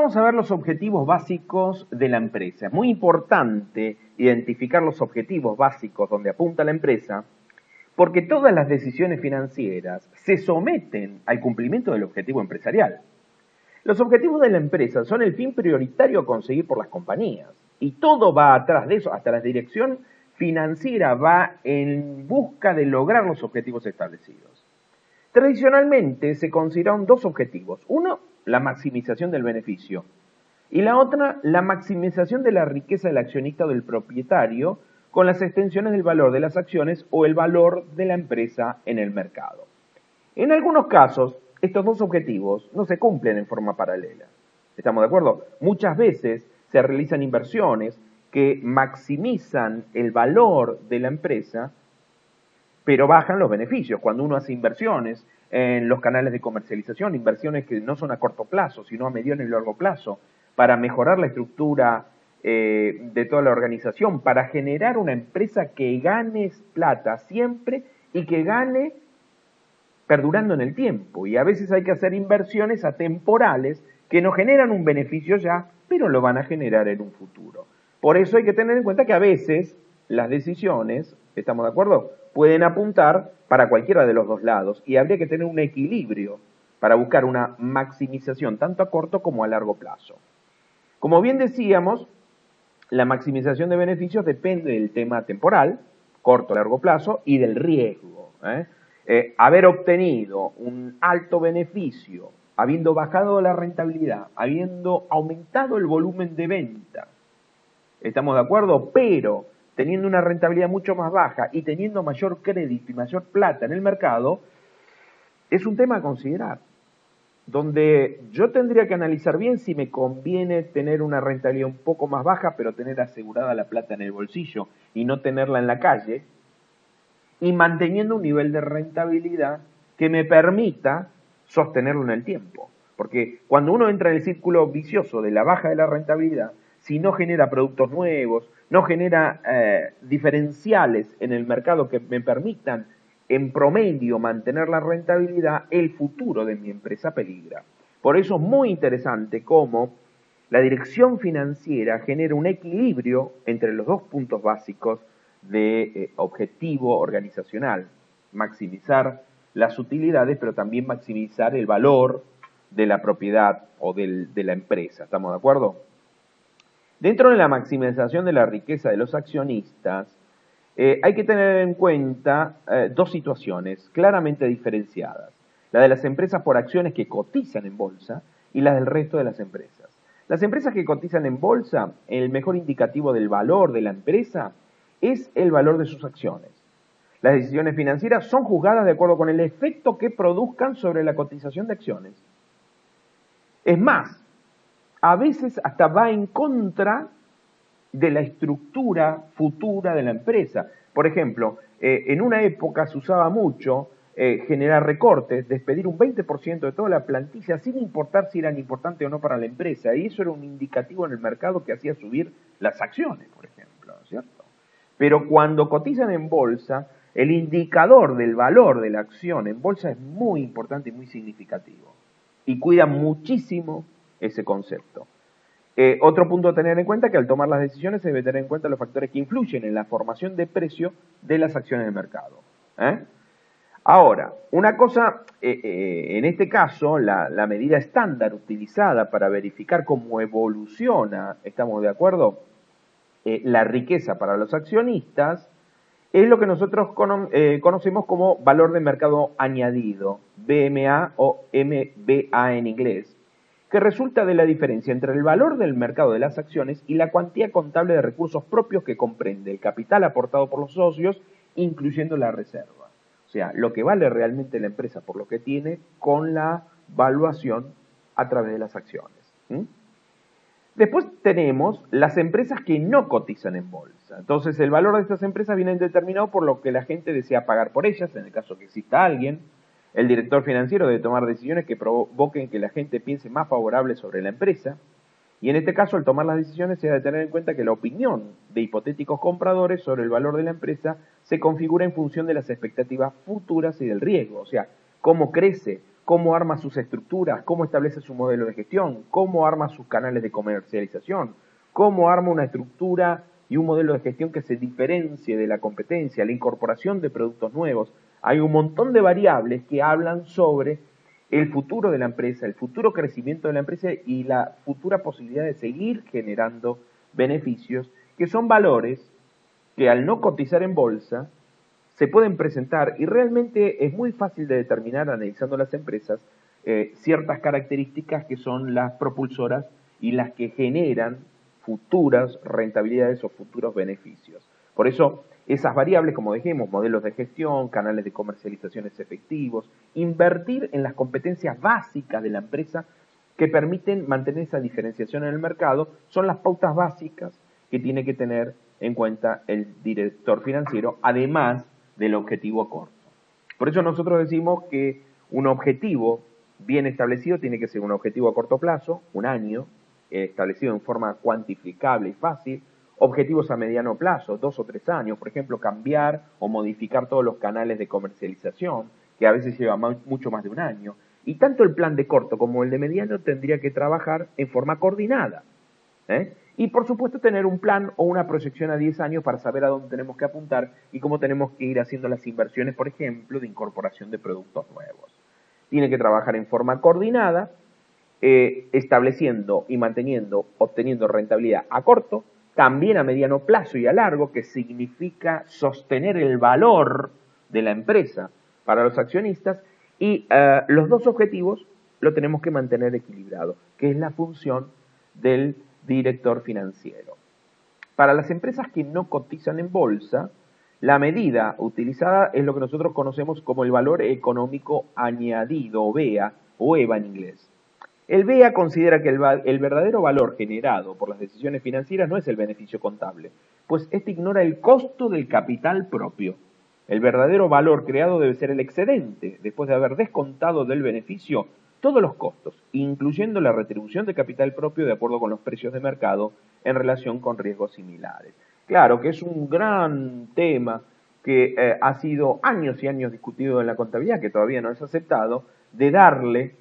vamos a ver los objetivos básicos de la empresa. Es muy importante identificar los objetivos básicos donde apunta la empresa, porque todas las decisiones financieras se someten al cumplimiento del objetivo empresarial. Los objetivos de la empresa son el fin prioritario a conseguir por las compañías, y todo va atrás de eso, hasta la dirección financiera va en busca de lograr los objetivos establecidos. Tradicionalmente se consideraron dos objetivos. Uno, la maximización del beneficio. Y la otra, la maximización de la riqueza del accionista o del propietario con las extensiones del valor de las acciones o el valor de la empresa en el mercado. En algunos casos, estos dos objetivos no se cumplen en forma paralela. ¿Estamos de acuerdo? Muchas veces se realizan inversiones que maximizan el valor de la empresa, pero bajan los beneficios. Cuando uno hace inversiones en los canales de comercialización, inversiones que no son a corto plazo, sino a mediano y largo plazo, para mejorar la estructura de toda la organización, para generar una empresa que gane plata siempre y que gane perdurando en el tiempo. Y a veces hay que hacer inversiones atemporales que no generan un beneficio ya, pero lo van a generar en un futuro. Por eso hay que tener en cuenta que a veces las decisiones, ¿estamos de acuerdo?, pueden apuntar para cualquiera de los dos lados y habría que tener un equilibrio para buscar una maximización tanto a corto como a largo plazo. Como bien decíamos, la maximización de beneficios depende del tema temporal, corto o largo plazo, y del riesgo. Haber obtenido un alto beneficio, habiendo bajado la rentabilidad, habiendo aumentado el volumen de venta, ¿estamos de acuerdo? Pero teniendo una rentabilidad mucho más baja y teniendo mayor crédito y mayor plata en el mercado, es un tema a considerar, donde yo tendría que analizar bien si me conviene tener una rentabilidad un poco más baja, pero tener asegurada la plata en el bolsillo y no tenerla en la calle, y manteniendo un nivel de rentabilidad que me permita sostenerlo en el tiempo. Porque cuando uno entra en el círculo vicioso de la baja de la rentabilidad, si no genera productos nuevos, no genera diferenciales en el mercado que me permitan en promedio mantener la rentabilidad, el futuro de mi empresa peligra. Por eso es muy interesante cómo la dirección financiera genera un equilibrio entre los dos puntos básicos de objetivo organizacional: maximizar las utilidades, pero también maximizar el valor de la propiedad o de la empresa. ¿Estamos de acuerdo? Dentro de la maximización de la riqueza de los accionistas, hay que tener en cuenta dos situaciones claramente diferenciadas: la de las empresas por acciones que cotizan en bolsa y la del resto de las empresas. Las empresas que cotizan en bolsa, el mejor indicativo del valor de la empresa es el valor de sus acciones. Las decisiones financieras son juzgadas de acuerdo con el efecto que produzcan sobre la cotización de acciones. Es más, a veces hasta va en contra de la estructura futura de la empresa. Por ejemplo, en una época se usaba mucho generar recortes, despedir un 20% de toda la plantilla sin importar si eran importantes o no para la empresa, y eso era un indicativo en el mercado que hacía subir las acciones, por ejemplo, ¿cierto? Pero cuando cotizan en bolsa, el indicador del valor de la acción en bolsa es muy importante y muy significativo, y cuida muchísimo ese concepto. Otro punto a tener en cuenta es que al tomar las decisiones se debe tener en cuenta los factores que influyen en la formación de precio de las acciones del mercado. Ahora, una cosa, en este caso, la medida estándar utilizada para verificar cómo evoluciona, ¿estamos de acuerdo?, la riqueza para los accionistas, es lo que nosotros conocemos como valor de mercado añadido, BMA o MBA en inglés, que resulta de la diferencia entre el valor del mercado de las acciones y la cuantía contable de recursos propios que comprende el capital aportado por los socios, incluyendo la reserva. O sea, lo que vale realmente la empresa por lo que tiene con la valuación a través de las acciones. Después tenemos las empresas que no cotizan en bolsa. Entonces, el valor de estas empresas viene determinado por lo que la gente desea pagar por ellas, en el caso que exista alguien. El director financiero debe tomar decisiones que provoquen que la gente piense más favorable sobre la empresa. Y en este caso, al tomar las decisiones, se debe tener en cuenta que la opinión de hipotéticos compradores sobre el valor de la empresa se configura en función de las expectativas futuras y del riesgo. O sea, cómo crece, cómo arma sus estructuras, cómo establece su modelo de gestión, cómo arma sus canales de comercialización, cómo arma una estructura y un modelo de gestión que se diferencie de la competencia, la incorporación de productos nuevos. Hay un montón de variables que hablan sobre el futuro de la empresa, el futuro crecimiento de la empresa y la futura posibilidad de seguir generando beneficios, que son valores que al no cotizar en bolsa se pueden presentar y realmente es muy fácil de determinar analizando las empresas ciertas características que son las propulsoras y las que generan futuras rentabilidades o futuros beneficios. Por eso, esas variables, como dijimos, modelos de gestión, canales de comercializaciones efectivos, invertir en las competencias básicas de la empresa que permiten mantener esa diferenciación en el mercado, son las pautas básicas que tiene que tener en cuenta el director financiero, además del objetivo corto. Por eso nosotros decimos que un objetivo bien establecido tiene que ser un objetivo a corto plazo, un año, establecido en forma cuantificable y fácil, objetivos a mediano plazo, 2 o 3 años, por ejemplo, cambiar o modificar todos los canales de comercialización, que a veces lleva mucho más de un año, y tanto el plan de corto como el de mediano tendría que trabajar en forma coordinada, y por supuesto tener un plan o una proyección a 10 años para saber a dónde tenemos que apuntar y cómo tenemos que ir haciendo las inversiones, por ejemplo, de incorporación de productos nuevos. Tiene que trabajar en forma coordinada, estableciendo y manteniendo, obteniendo rentabilidad a corto, también a mediano plazo y a largo, que significa sostener el valor de la empresa para los accionistas, y los dos objetivos lo tenemos que mantener equilibrado, que es la función del director financiero. Para las empresas que no cotizan en bolsa, la medida utilizada es lo que nosotros conocemos como el valor económico añadido, o VEA, o EVA en inglés. El VEA considera que el verdadero valor generado por las decisiones financieras no es el beneficio contable, pues este ignora el costo del capital propio. El verdadero valor creado debe ser el excedente, después de haber descontado del beneficio todos los costos, incluyendo la retribución de capital propio de acuerdo con los precios de mercado en relación con riesgos similares. Claro que es un gran tema que ha sido años y años discutido en la contabilidad, que todavía no es aceptado, de darle,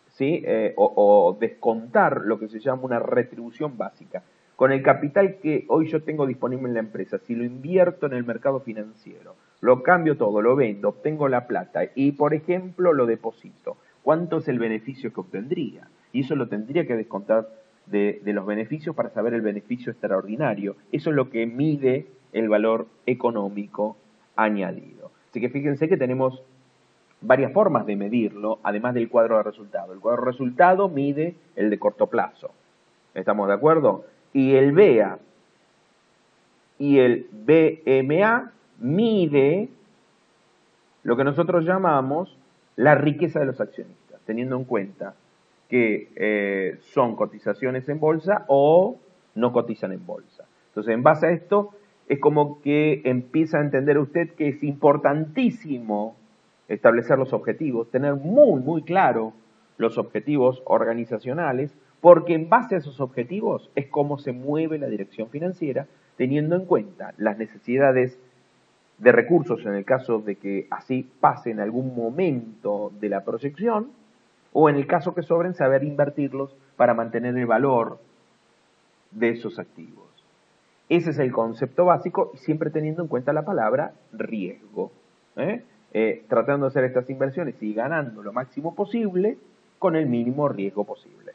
¿sí? O descontar lo que se llama una retribución básica. Con el capital que hoy yo tengo disponible en la empresa, si lo invierto en el mercado financiero, lo cambio todo, lo vendo, obtengo la plata y, por ejemplo, lo deposito, ¿cuánto es el beneficio que obtendría? Y eso lo tendría que descontar de los beneficios para saber el beneficio extraordinario. Eso es lo que mide el valor económico añadido. Así que fíjense que tenemos varias formas de medirlo, además del cuadro de resultado. El cuadro de resultado mide el de corto plazo. ¿Estamos de acuerdo? Y el BEA y el BMA mide lo que nosotros llamamos la riqueza de los accionistas, teniendo en cuenta que son cotizaciones en bolsa o no cotizan en bolsa. Entonces, en base a esto, es como que empieza a entender usted que es importantísimo establecer los objetivos, tener muy claro los objetivos organizacionales, porque en base a esos objetivos es como se mueve la dirección financiera, teniendo en cuenta las necesidades de recursos en el caso de que así pase en algún momento de la proyección, o en el caso que sobren, saber invertirlos para mantener el valor de esos activos. Ese es el concepto básico, siempre teniendo en cuenta la palabra riesgo. Tratando de hacer estas inversiones y ganando lo máximo posible con el mínimo riesgo posible.